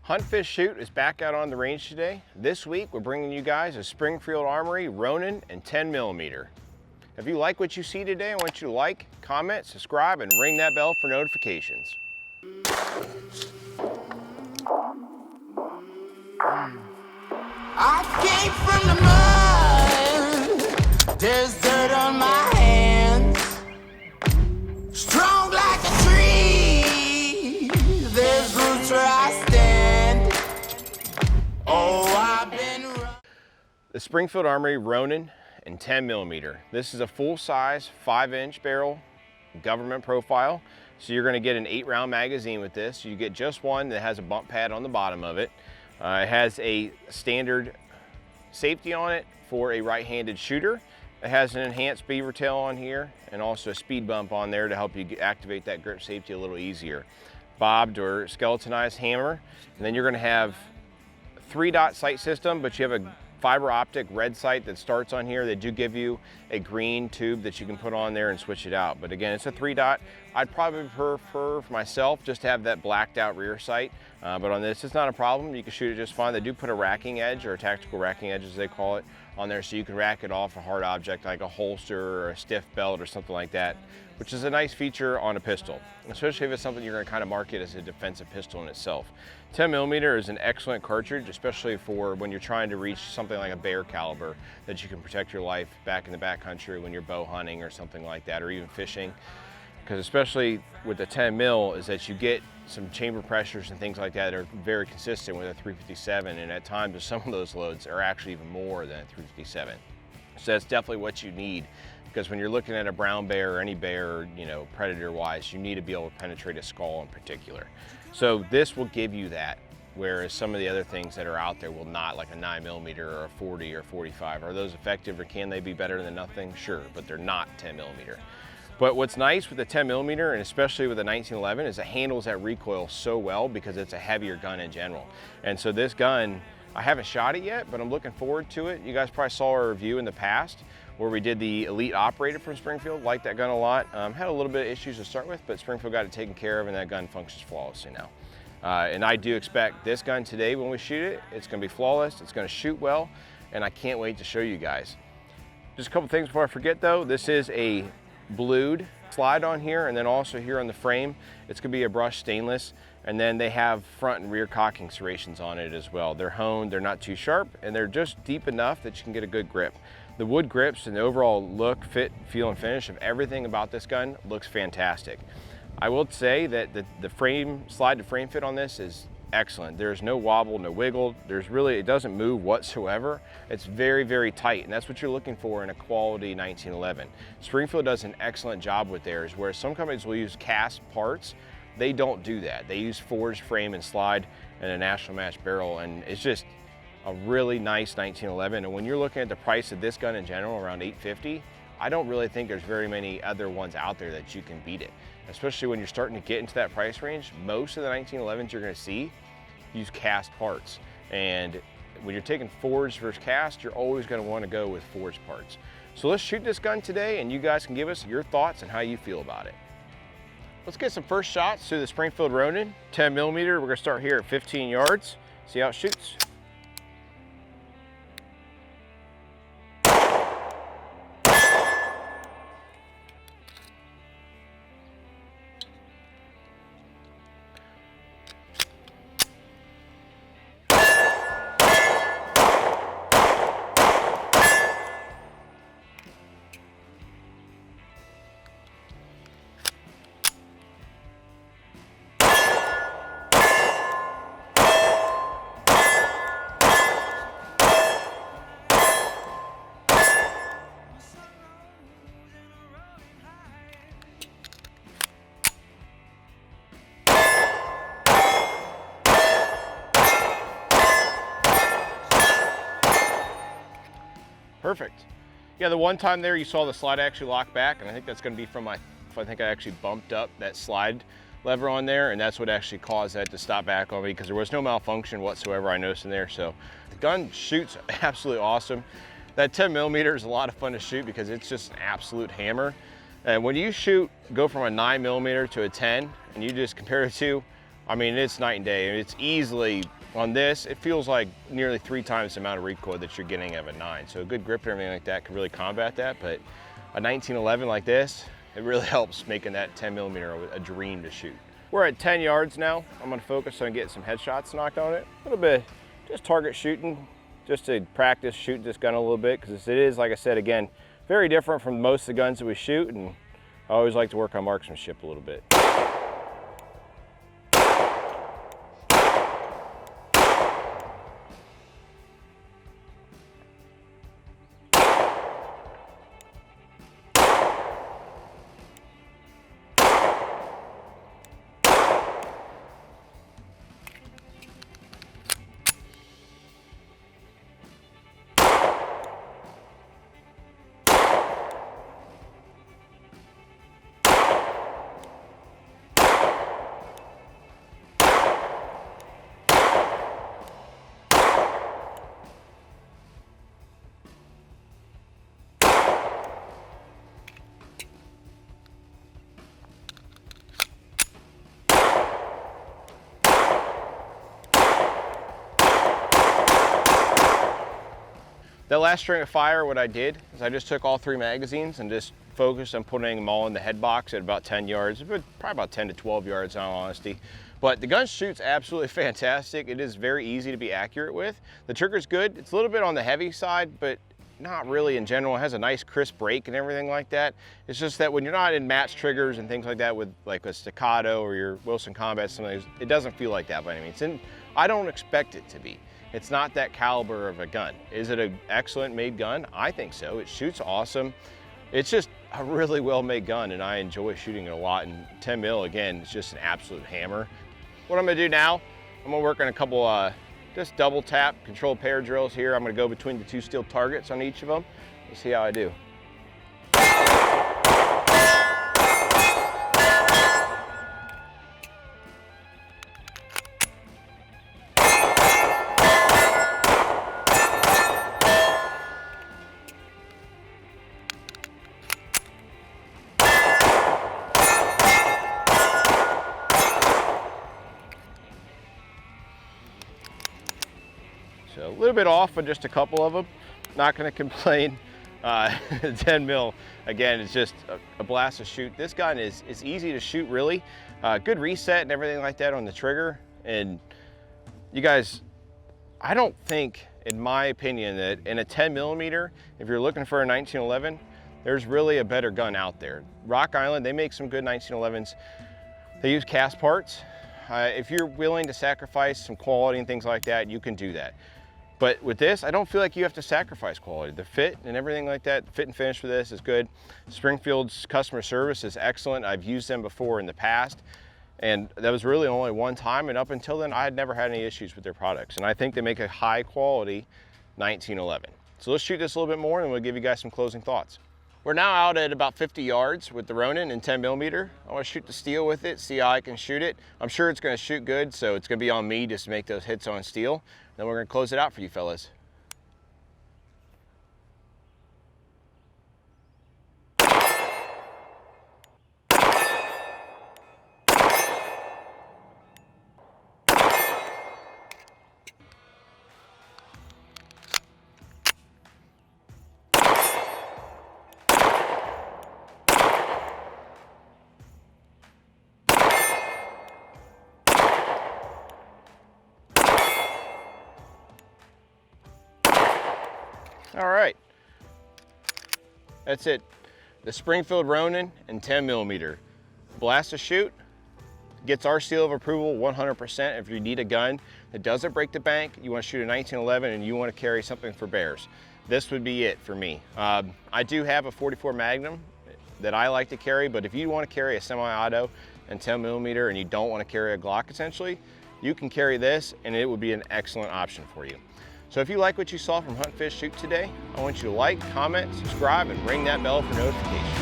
Hunt, Fish, Shoot is back out on the range today. This week, we're bringing you guys a Springfield Armory Ronin and 10mm. If you like what you see today, I want you to like, comment, subscribe, and ring that bell for notifications. I came from the mud, there's dirt on my hands. Strong like a tree, there's roots where I stand. Oh, I've been The Springfield Armory Ronin and 10mm. This is a full-size 5-inch barrel government profile. So you're gonna get an 8-round magazine with this. You get just one that has a bump pad on the bottom of it. It has a standard safety on it for a right-handed shooter. It has an enhanced beavertail on here and also a speed bump on there to help you activate that grip safety a little easier. Bobbed or skeletonized hammer. And then you're gonna have 3-dot sight system, but you have a fiber optic red sight that starts on here. They do give you a green tube that you can put on there and switch it out. But again, it's a 3-dot. I'd probably prefer for myself just to have that blacked out rear sight. But on this, it's not a problem. You can shoot it just fine. They do put a racking edge, or a tactical racking edge as they call it, on there, so you can rack it off a hard object like a holster or a stiff belt or something like that, which is a nice feature on a pistol, especially if it's something you're going to kind of market as a defensive pistol in itself. 10mm is an excellent cartridge, especially for when you're trying to reach something like a bear caliber that you can protect your life back in the backcountry when you're bow hunting or something like that, or even fishing. Because especially with the 10mm is that you get some chamber pressures and things like that are very consistent with a 357, and at times some of those loads are actually even more than a 357. So that's definitely what you need, because when you're looking at a brown bear or any bear, you know, predator wise, you need to be able to penetrate a skull in particular. So this will give you that, whereas some of the other things that are out there will not, like a 9mm or a 40 or 45. Are those effective, or can they be better than nothing? Sure, but they're not 10mm. But what's nice with the 10mm, and especially with the 1911, is it handles that recoil so well because it's a heavier gun in general. And so this gun, I haven't shot it yet, but I'm looking forward to it. You guys probably saw our review in the past where we did the Elite Operator from Springfield. Liked that gun a lot. Had a little bit of issues to start with, but Springfield got it taken care of, and that gun functions flawlessly now. And I do expect this gun today, when we shoot it, it's gonna be flawless, it's gonna shoot well, and I can't wait to show you guys. Just a couple things before I forget though. This is a blued slide on here, and then also here on the frame, it's gonna be a brushed stainless, and then they have front and rear cocking serrations on it as well. They're honed, they're not too sharp, and they're just deep enough that you can get a good grip. The wood grips and the overall look, fit, feel, and finish of everything about this gun looks fantastic. I will say that the frame, slide to frame fit on this is excellent. There's no wobble, no wiggle. It doesn't move whatsoever. It's very, very tight, and that's what you're looking for in a quality 1911. Springfield does an excellent job with theirs, where some companies will use cast parts. They don't do that. They use forged frame and slide and a national match barrel, and it's just a really nice 1911. And when you're looking at the price of this gun in general, around $850, I don't really think there's very many other ones out there that you can beat it. Especially when you're starting to get into that price range. Most of the 1911s you're gonna see use cast parts. And when you're taking forged versus cast, you're always gonna wanna go with forged parts. So let's shoot this gun today, and you guys can give us your thoughts and how you feel about it. Let's get some first shots to the Springfield Ronin 10mm. We're gonna start here at 15 yards, see how it shoots. Perfect. Yeah, the one time there you saw the slide actually lock back, and I think that's going to be from I think I actually bumped up that slide lever on there, and that's what actually caused that to stop back on me, because there was no malfunction whatsoever I noticed in there. So the gun shoots absolutely awesome. That 10mm is a lot of fun to shoot because it's just an absolute hammer. And when you go from a 9mm to a 10, and you just compare the two, I mean, it's night and day. It's easily On this, it feels like nearly 3 times the amount of recoil that you're getting out of a 9. So a good grip and everything like that can really combat that, but a 1911 like this, it really helps making that 10mm a dream to shoot. We're at 10 yards now. I'm gonna focus on getting some headshots knocked on it. A little bit, just target shooting, just to practice shooting this gun a little bit, because it is, like I said, again, very different from most of the guns that we shoot, and I always like to work on marksmanship a little bit. That last string of fire, what I did is I just took all 3 magazines and just focused on putting them all in the head box at about 10 yards, probably about 10 to 12 yards in all honesty. But the gun shoots absolutely fantastic. It is very easy to be accurate with. The trigger's good. It's a little bit on the heavy side, but not really in general. It has a nice crisp break and everything like that. It's just that when you're not in match triggers and things like that with like a staccato or your Wilson Combat, something, it doesn't feel like that by any means. And I don't expect it to be. It's not that caliber of a gun. Is it an excellent made gun? I think so. It shoots awesome. It's just a really well made gun, and I enjoy shooting it a lot. And 10 mil, again, it's just an absolute hammer. What I'm gonna do now, I'm gonna work on a couple just double tap controlled pair drills here. I'm gonna go between the 2 steel targets on each of them. We'll see how I do. So a little bit off, but just a couple of them. Not gonna complain. 10 mil, again, it's just a blast to shoot. This gun is easy to shoot, really. Good reset and everything like that on the trigger. And you guys, I don't think, in my opinion, that in a 10mm, if you're looking for a 1911, there's really a better gun out there. Rock Island, they make some good 1911s. They use cast parts. If you're willing to sacrifice some quality and things like that, you can do that. But with this, I don't feel like you have to sacrifice quality. The fit and everything like that, the fit and finish for this is good. Springfield's customer service is excellent. I've used them before in the past, and that was really only one time, and up until then, I had never had any issues with their products. And I think they make a high quality 1911. So let's shoot this a little bit more, and we'll give you guys some closing thoughts. We're now out at about 50 yards with the Ronin in 10mm. I want to shoot the steel with it, see how I can shoot it. I'm sure it's going to shoot good, so it's going to be on me just to make those hits on steel. Then we're going to close it out for you fellas. All right, that's it. The Springfield Ronin in 10mm. Blast to shoot, gets our seal of approval 100%. If you need a gun that doesn't break the bank, you want to shoot a 1911 and you want to carry something for bears, this would be it for me. I do have a 44 Magnum that I like to carry, but if you want to carry a semi-auto and 10mm and you don't want to carry a Glock essentially, you can carry this and it would be an excellent option for you. So if you like what you saw from Hunt, Fish, Shoot today, I want you to like, comment, subscribe, and ring that bell for notifications.